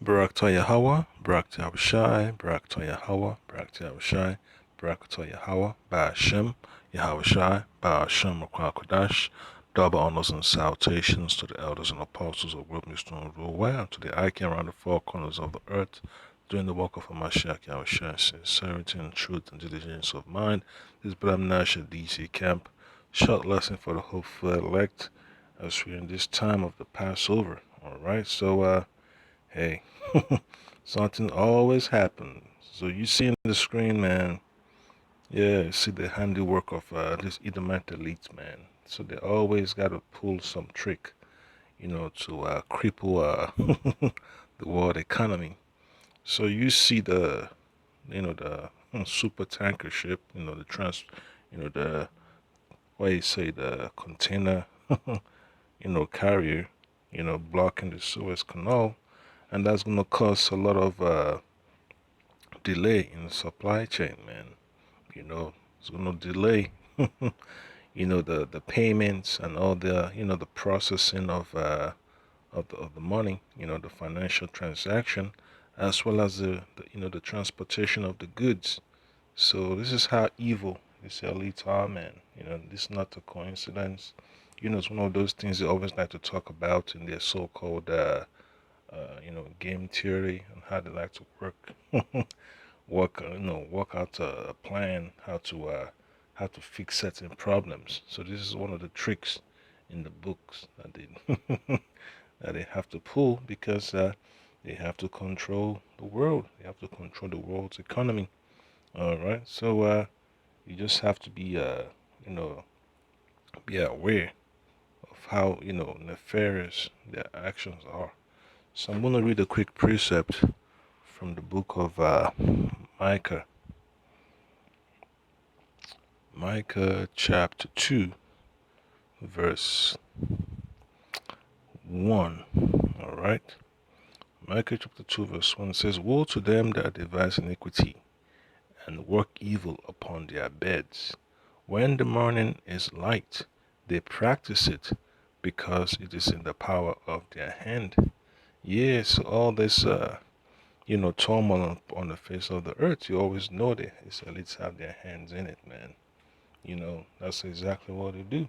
Barakta Yahweh, Barakta Yahushai, Barakta Yahweh, Barakta Yahushai, Barakta Yahweh, Ba'ashem, Yahushai, Ba'ashem, Kodash. Double honors and salutations to the elders and apostles of World Stone Worldwide and to the icon around the four corners of the earth, doing the work of Hamashiach Yahushai, sincerity and truth and diligence of mind. This is Bram Nash at DC Camp. Short lesson for the hopeful elect as we're in this time of the Passover. Alright, so hey, something always happens. So you see on the screen, man. Yeah, you see the handiwork of this Edomite elites, man. So they always got to pull some trick, to cripple the world economy. So you see the super tanker ship, the what you say, the container, carrier, blocking the Suez Canal, and that's gonna cause a lot of delay in the supply chain, man. It's gonna delay, the payments and all the processing of the money, the financial transaction, as well as the transportation of the goods. So this is how evil these elites are, man. This is not a coincidence. It's one of those things they always like to talk about in their so-called game theory and how they like to work work out a plan how to fix certain problems. So this is one of the tricks in the books that they that they have to pull because they have to control the world. They have to control the world's economy. All right. So you just have to you know be aware of how nefarious their actions are. So I'm gonna read a quick precept from the book of Micah. Micah chapter 2, verse 1. Alright? Micah chapter 2, verse 1 says, Woe to them that devise iniquity and work evil upon their beds. When the morning is light, they practice it because it is in the power of their hand. Yes, all this turmoil on the face of the earth, you always know that it's elites have their hands in it, man. That's exactly what they do.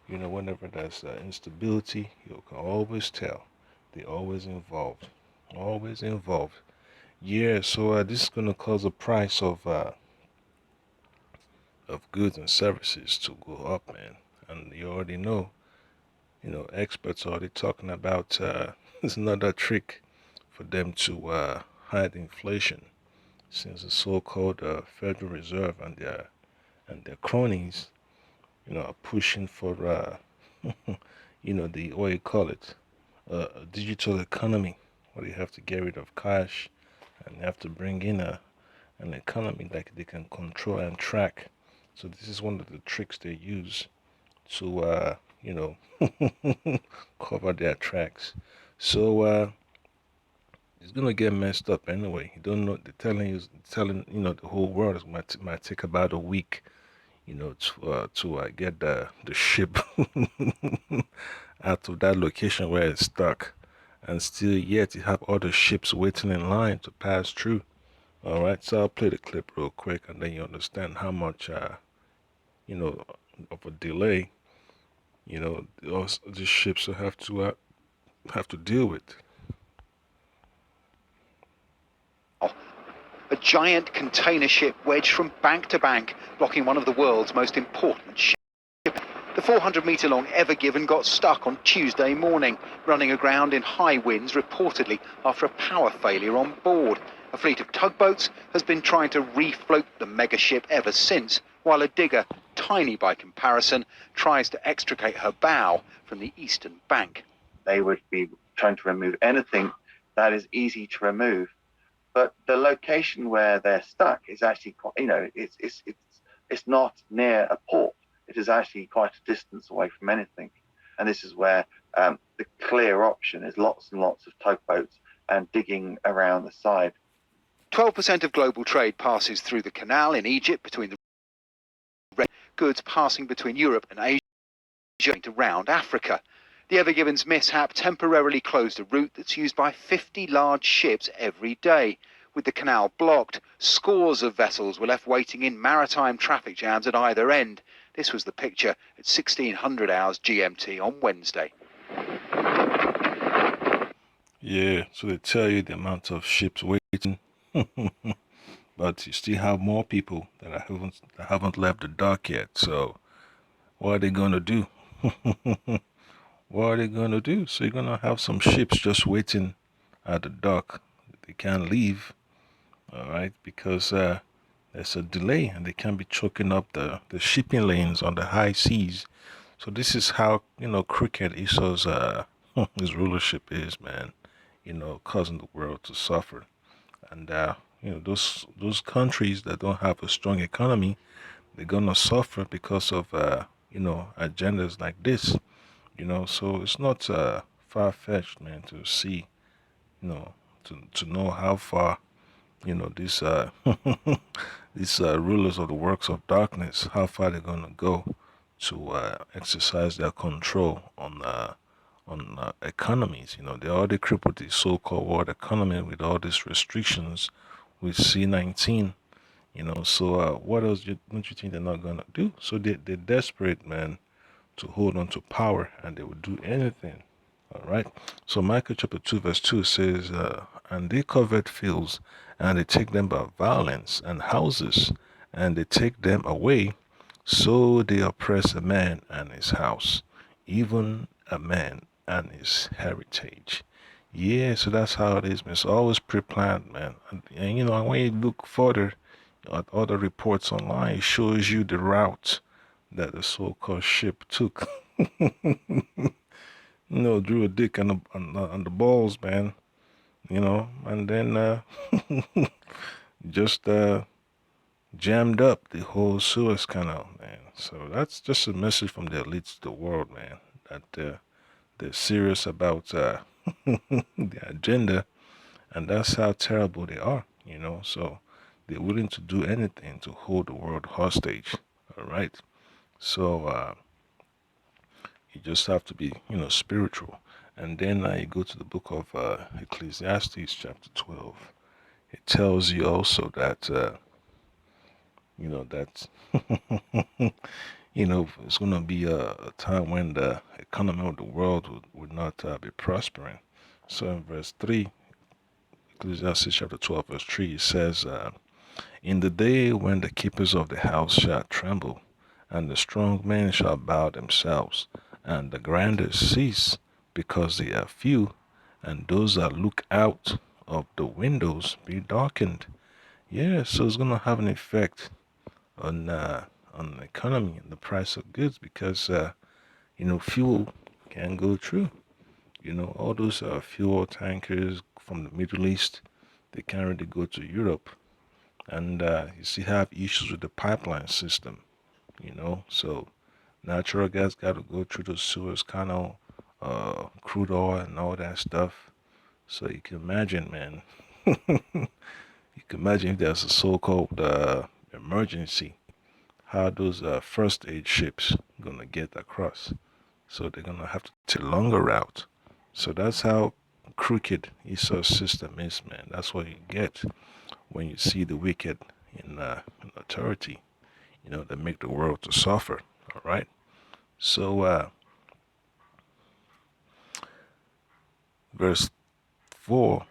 Whenever there's instability, you can always tell. They're always involved. Always involved. Yeah, so this is going to cause the price of goods and services to go up, man. And you already know, experts are already talking about it's another trick for them to hide inflation, since the so-called Federal Reserve and their cronies, are pushing for the what you call it, a digital economy, where you have to get rid of cash and you have to bring in an economy that they can control and track. So this is one of the tricks they use to cover their tracks. So it's gonna get messed up anyway. You don't know. They're telling the whole world it might take about a week, to get the ship out of that location where it's stuck, and still yet you have other ships waiting in line to pass through. All right, so I'll play the clip real quick, and then you understand how much you know of a delay these ships will have to deal with. A giant container ship wedged from bank to bank, blocking one of the world's most important ships. The 400-metre-long Ever Given got stuck on Tuesday morning, running aground in high winds, reportedly after a power failure on board. A fleet of tugboats has been trying to refloat the mega ship ever since, while a digger, tiny by comparison, tries to extricate her bow from the eastern bank. They would be trying to remove anything that is easy to remove. But the location where they're stuck is actually quite, it's not near a port. It is actually quite a distance away from anything. And this is where the clear option is lots and lots of tugboats and digging around the side. 12% of global trade passes through the canal in Egypt between the goods passing between Europe and Asia around Africa. The Ever Given's mishap temporarily closed a route that's used by 50 large ships every day. With the canal blocked, scores of vessels were left waiting in maritime traffic jams at either end. This was the picture at 1600 hours GMT on Wednesday. Yeah, so they tell you the amount of ships waiting, but you still have more people that haven't left the dock yet. So what are they gonna do? What are they gonna do? So you're gonna have some ships just waiting at the dock. They can't leave, all right, because there's a delay and they can be choking up the shipping lanes on the high seas. So this is how crooked Esau's his rulership is, man. Causing the world to suffer, and those countries that don't have a strong economy, they're gonna suffer because of agendas like this. So it's not far-fetched, man, to see, to know how far these these rulers of the works of darkness, how far they're gonna go to exercise their control on economies. They already crippled the so-called world economy with all these restrictions with C-19. So what else don't you think they're not gonna do? So they're desperate, man, to hold on to power, and they would do anything. All right. So Micah chapter 2 verse 2 says, and they covet fields, and they take them by violence, and houses, and they take them away. So they oppress a man and his house, even a man and his heritage. Yeah, so that's how it is, man. It's always pre-planned, man. And when you look further at other reports online, it shows you the route that the so-called ship took. Drew a dick on the balls, man. And then just jammed up the whole Suez Canal, man. So that's just a message from the elites of the world, man, that they're serious about the agenda, and that's how terrible they are, So they're willing to do anything to hold the world hostage, all right? So you just have to be, spiritual. And then you go to the book of Ecclesiastes, chapter 12. It tells you also that, that, it's going to be a time when the economy of the world would not be prospering. So in verse 3, Ecclesiastes chapter 12, verse 3, it says, in the day when the keepers of the house shall tremble, and the strong men shall bow themselves, and the grandeurs cease, because they are few, and those that look out of the windows be darkened. Yeah, so it's gonna have an effect on the economy and the price of goods, because fuel can go through. All those fuel tankers from the Middle East, they can't really go to Europe, and you still have issues with the pipeline system. So natural gas got to go through the Suez Canal, crude oil and all that stuff. So you can imagine, man. You can imagine if there's a so-called emergency, how those first aid ships gonna get across. So they're gonna have to take a longer route. So that's how crooked Esau's system is, man. That's what you get when you see the wicked in authority. That make the world to suffer. All right. So verse 4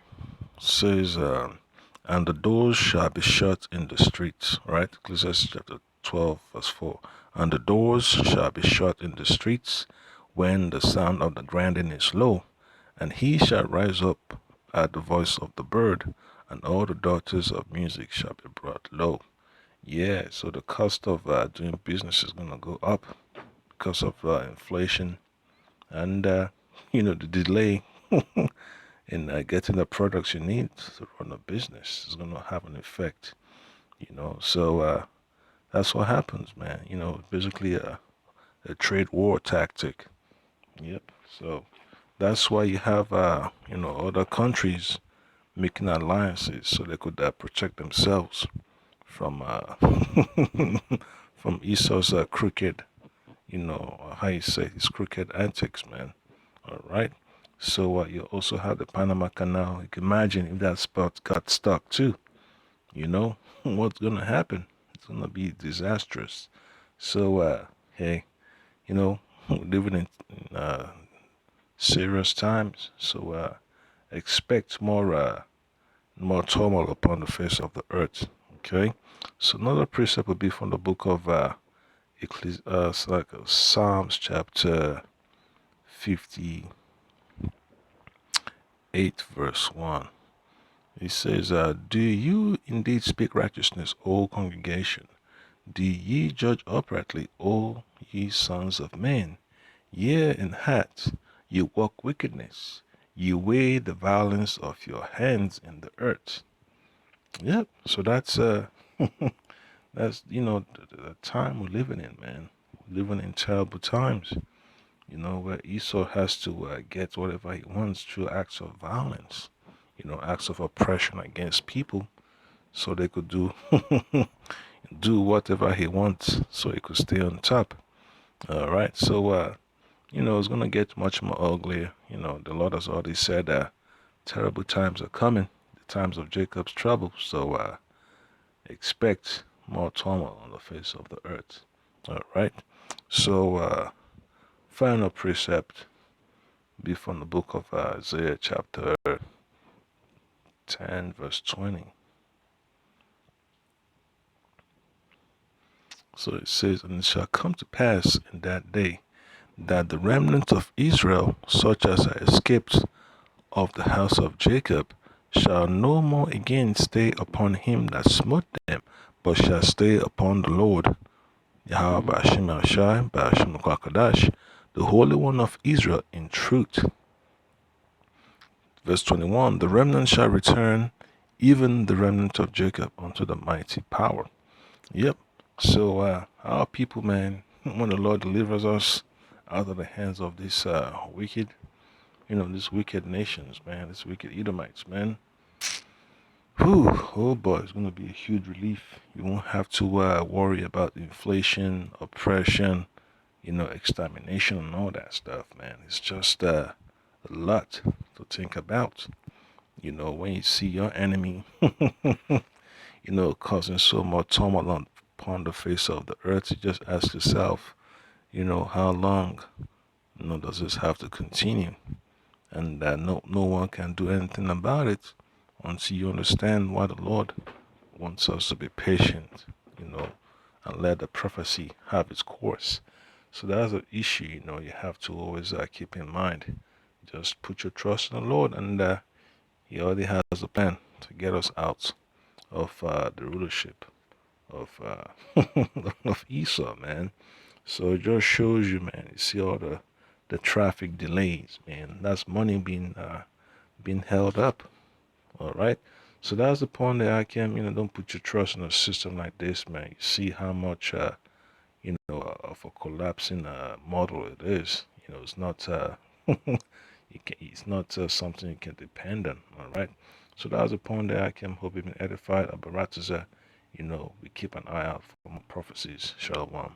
says, and the doors shall be shut in the streets. Right? Ecclesiastes chapter 12, verse 4. And the doors shall be shut in the streets when the sound of the grinding is low, and he shall rise up at the voice of the bird, and all the daughters of music shall be brought low. Yeah, so the cost of doing business is going to go up because of inflation, and the delay in getting the products you need to run a business is going to have an effect. So that's what happens, man. Basically a trade war tactic. Yep. So that's why you have other countries making alliances so they could protect themselves from from Esau's crooked, how you say, his crooked antics, man. All right. So you also have the Panama Canal. You can imagine if that spot got stuck too. You know what's gonna happen? It's gonna be disastrous. So hey, you know, we're living in serious times. So expect more turmoil upon the face of the earth. Okay. So another precept would be from the book of it's like Psalms chapter 58 verse 1. It says, Do you indeed speak righteousness, O congregation? Do ye judge uprightly, O ye sons of men? Yea, in heart, ye work wickedness. Ye weigh the violence of your hands in the earth. Yep. So that's the time we're living in, man. We're living in terrible times. Where Esau has to get whatever he wants through acts of violence. Acts of oppression against people, so they could do do whatever he wants, so he could stay on top. All right. So it's gonna get much more uglier. The Lord has already said that terrible times are coming, the times of Jacob's trouble. So expect more turmoil on the face of the earth. All right. So final precept be from the book of Isaiah chapter 10 verse 20. So it says, And it shall come to pass in that day that the remnant of Israel, such as are escaped of the house of Jacob, shall no more again stay upon him that smote them, but shall stay upon the Lord, Yahweh Ba'ashim Ashai, Ba'ashim Kwakadash, the Holy One of Israel in truth. Verse 21, The remnant shall return, even the remnant of Jacob, unto the mighty power. Yep. So our people, man, when the Lord delivers us out of the hands of these these wicked nations, man, these wicked Edomites, man. Whew, oh boy, it's going to be a huge relief. You won't have to worry about inflation, oppression, extermination and all that stuff, man. It's just a lot to think about. When you see your enemy, causing so much turmoil upon the face of the earth, you just ask yourself, how long, does this have to continue? And no one can do anything about it until you understand why the Lord wants us to be patient, and let the prophecy have its course. So that's an issue, you have to always keep in mind. Just put your trust in the Lord, and He already has a plan to get us out of the rulership of of Esau, man. So it just shows you, man. You see all the traffic delays, man. That's money being held up. All right. So that's the point that I can, don't put your trust in a system like this, man. You see how much, of a collapsing model it is. It's not, it's not something you can depend on. All right. So that's the point that I can hope you've been edified. Abaratuza, we keep an eye out for more prophecies. Shalom.